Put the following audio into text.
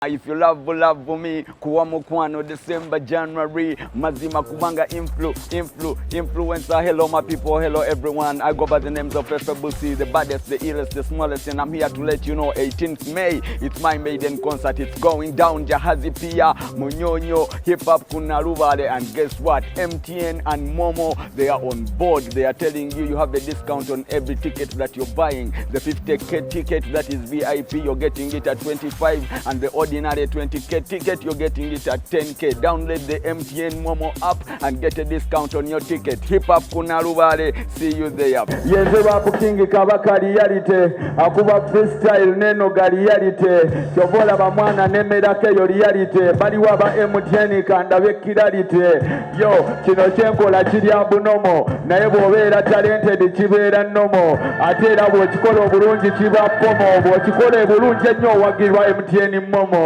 If you love me, kuwa mukwano December, January, mazima kubanga influencer. Hello my people, hello everyone. I go by the names of Feffe Bussi, the baddest, the illest, the smallest, and I'm here to let you know 18th May, it's my maiden concert. It's going down, Jahazi Pia, Munyonyo, Hip Hop Kunarubale, and guess what? MTN and Momo, they are on board. They are telling you have a discount on every ticket that you're buying. The 50k ticket that is VIP, you're getting it at 25, and the ordinary 20k ticket, you're getting it at 10k. Download the MTN Momo app and get a discount on your ticket. Hip Hop Kunarubale, see you there. Yenze bapu King Kabaka reality, akuba freestyle neno ga reality, chobola bamwana nemerake yo reality, bali waba MTN kandabe kirality. Yo, kino kyenkola kiri abunomo, naye bw'obeera talented kibeera nomo, ate era bw'okikola obulungi kiba pomo, bw'okikola ebulungi ennyo owagirwa MTN Momo.